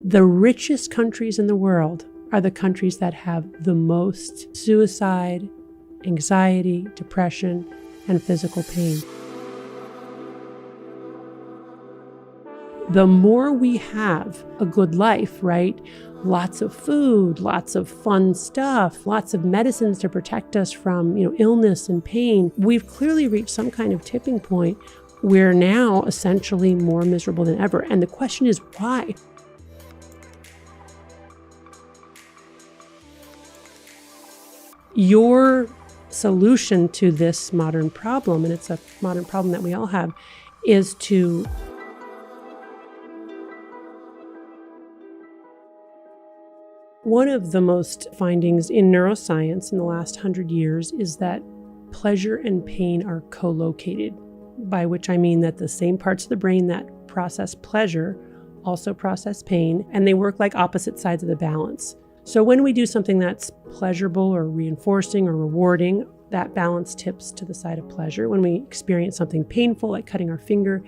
The richest countries in the world are the countries that have the most suicide, anxiety, depression, and physical pain. The more we have a good life, right? Lots of food, lots of fun stuff, lots of medicines to protect us from, illness and pain. We've clearly reached some kind of tipping point. We're now essentially more miserable than ever. And the question is why? Your solution to this modern problem, and it's a modern problem that we all have, is to one of the most findings in neuroscience in the last 100 years is that pleasure and pain are co-located, by which I mean that the same parts of the brain that process pleasure also process pain, and they work like opposite sides of the balance. So when we do something that's pleasurable or reinforcing or rewarding, that balance tips to the side of pleasure. When we experience something painful, like cutting our finger,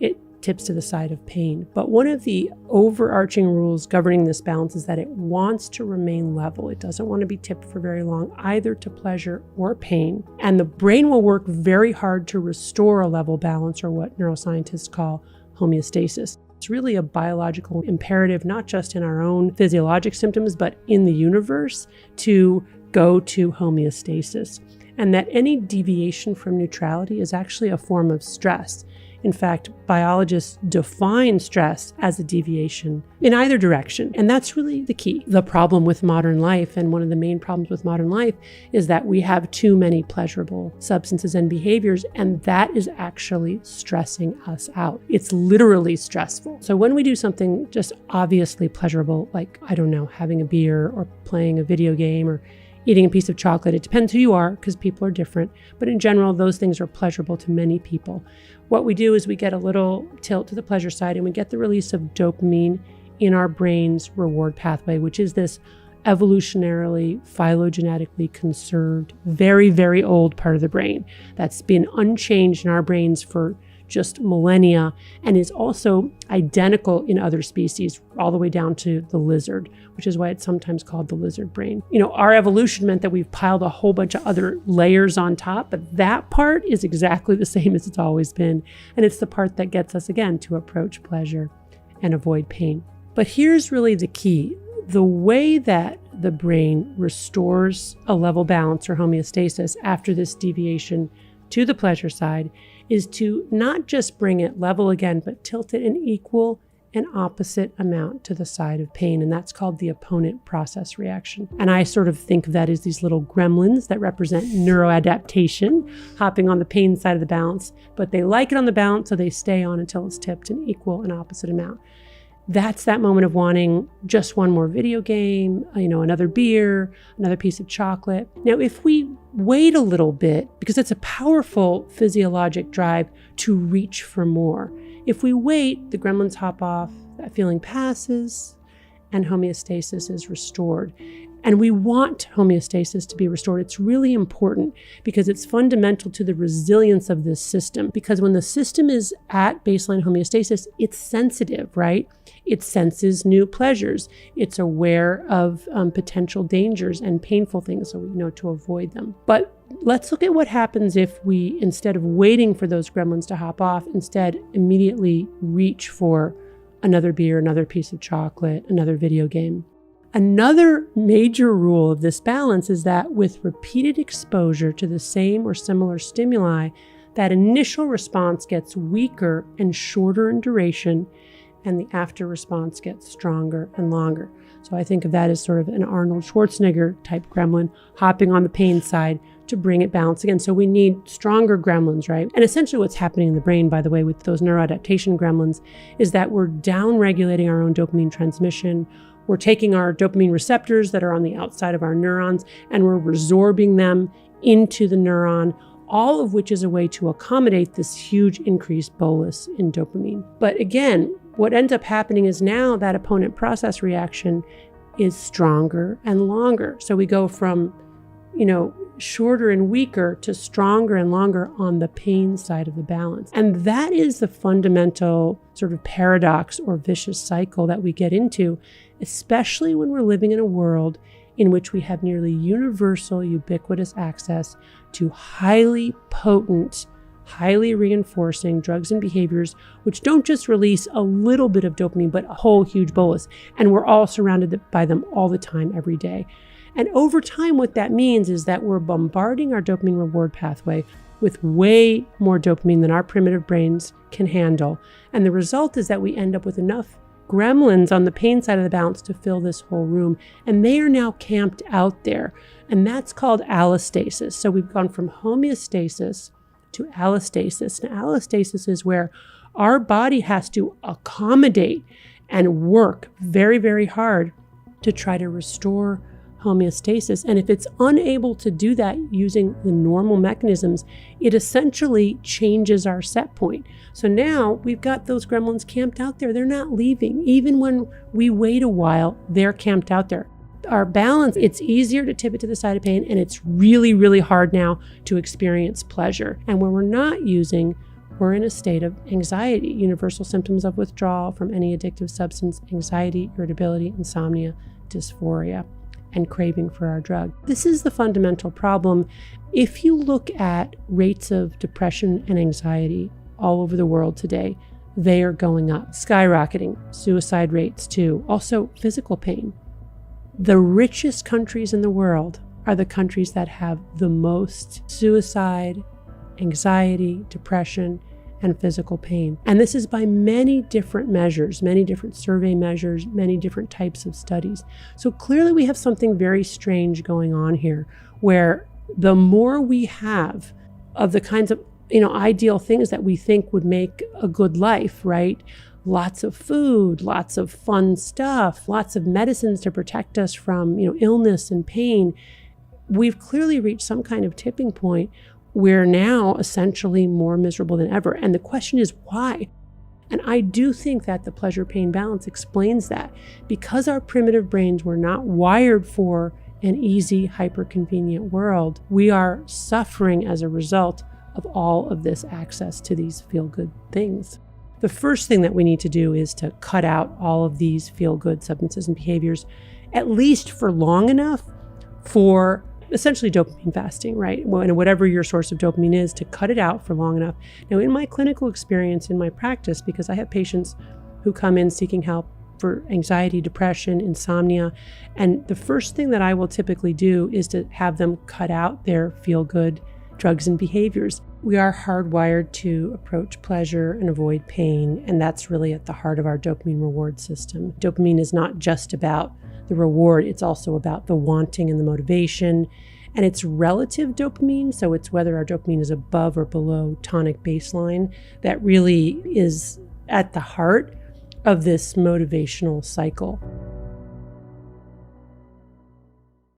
it tips to the side of pain. But one of the overarching rules governing this balance is that it wants to remain level. It doesn't want to be tipped for very long, either to pleasure or pain. And the brain will work very hard to restore a level balance, or what neuroscientists call homeostasis. It's really a biological imperative, not just in our own physiologic symptoms, but in the universe, to go to homeostasis. And that any deviation from neutrality is actually a form of stress. In fact, biologists define stress as a deviation in either direction. And that's really the key. The problem with modern life, and one of the main problems with modern life, is that we have too many pleasurable substances and behaviors, and that is actually stressing us out. It's literally stressful. So when we do something just obviously pleasurable, like, having a beer or playing a video game or eating a piece of chocolate, it depends who you are, because people are different. But in general, those things are pleasurable to many people. What we do is we get a little tilt to the pleasure side, and we get the release of dopamine in our brain's reward pathway, which is this evolutionarily, phylogenetically conserved, very, very old part of the brain that's been unchanged in our brains for just millennia, and is also identical in other species, all the way down to the lizard, which is why it's sometimes called the lizard brain. Our evolution meant that we've piled a whole bunch of other layers on top, but that part is exactly the same as it's always been. And it's the part that gets us, again, to approach pleasure and avoid pain. But here's really the key. The way that the brain restores a level balance or homeostasis after this deviation to the pleasure side is to not just bring it level again, but tilt it an equal and opposite amount to the side of pain. And that's called the opponent process reaction. And I sort of think of that as these little gremlins that represent neuroadaptation, hopping on the pain side of the balance, but they like it on the balance, so they stay on until it's tipped an equal and opposite amount. That's that moment of wanting just one more video game, another beer, another piece of chocolate. Now, if we wait a little bit, because it's a powerful physiologic drive to reach for more. If we wait, the gremlins hop off, that feeling passes, and homeostasis is restored. And we want homeostasis to be restored. It's really important because it's fundamental to the resilience of this system. Because when the system is at baseline homeostasis, it's sensitive, right? It senses new pleasures. It's aware of potential dangers and painful things, so we know to avoid them. But let's look at what happens if we, instead of waiting for those gremlins to hop off, instead immediately reach for another beer, another piece of chocolate, another video game. Another major rule of this balance is that with repeated exposure to the same or similar stimuli, that initial response gets weaker and shorter in duration, and the after response gets stronger and longer. So I think of that as sort of an Arnold Schwarzenegger type gremlin hopping on the pain side to bring it balanced again. So we need stronger gremlins, right? And essentially what's happening in the brain, by the way, with those neuroadaptation gremlins is that we're down-regulating our own dopamine transmission. We're taking our dopamine receptors that are on the outside of our neurons and we're resorbing them into the neuron, all of which is a way to accommodate this huge increased bolus in dopamine. But again, what ends up happening is now that opponent process reaction is stronger and longer. So we go from, shorter and weaker to stronger and longer on the pain side of the balance. And that is the fundamental sort of paradox or vicious cycle that we get into, especially when we're living in a world in which we have nearly universal, ubiquitous access to highly potent, highly reinforcing drugs and behaviors, which don't just release a little bit of dopamine, but a whole huge bolus. And we're all surrounded by them all the time, every day. And over time, what that means is that we're bombarding our dopamine reward pathway with way more dopamine than our primitive brains can handle. And the result is that we end up with enough gremlins on the pain side of the balance to fill this whole room. And they are now camped out there. And that's called allostasis. So we've gone from homeostasis to allostasis. And allostasis is where our body has to accommodate and work very, very hard to try to restore homeostasis. And if it's unable to do that using the normal mechanisms, it essentially changes our set point. So now we've got those gremlins camped out there. They're not leaving. Even when we wait a while, they're camped out there. Our balance, it's easier to tip it to the side of pain, and it's really, really hard now to experience pleasure. And when we're not using, we're in a state of anxiety, universal symptoms of withdrawal from any addictive substance, anxiety, irritability, insomnia, dysphoria, and craving for our drug. This is the fundamental problem. If you look at rates of depression and anxiety all over the world today, they are going up, skyrocketing. Suicide rates too. Also physical pain. The richest countries in the world are the countries that have the most suicide, anxiety, depression, and physical pain. And this is by many different measures, many different survey measures, many different types of studies. So clearly we have something very strange going on here, where the more we have of the kinds of ideal things that we think would make a good life, right? Lots of food, lots of fun stuff, lots of medicines to protect us from illness and pain. We've clearly reached some kind of tipping point. We're now essentially more miserable than ever. And the question is why? And I do think that the pleasure-pain balance explains that. Because our primitive brains were not wired for an easy, hyper-convenient world, we are suffering as a result of all of this access to these feel-good things. The first thing that we need to do is to cut out all of these feel-good substances and behaviors, at least for long enough for essentially dopamine fasting, right? And whatever your source of dopamine is, to cut it out for long enough. Now, in my clinical experience, in my practice, because I have patients who come in seeking help for anxiety, depression, insomnia, and the first thing that I will typically do is to have them cut out their feel-good drugs and behaviors. We are hardwired to approach pleasure and avoid pain, and that's really at the heart of our dopamine reward system. Dopamine is not just about the reward, it's also about the wanting and the motivation, and it's relative dopamine, so it's whether our dopamine is above or below tonic baseline that really is at the heart of this motivational cycle.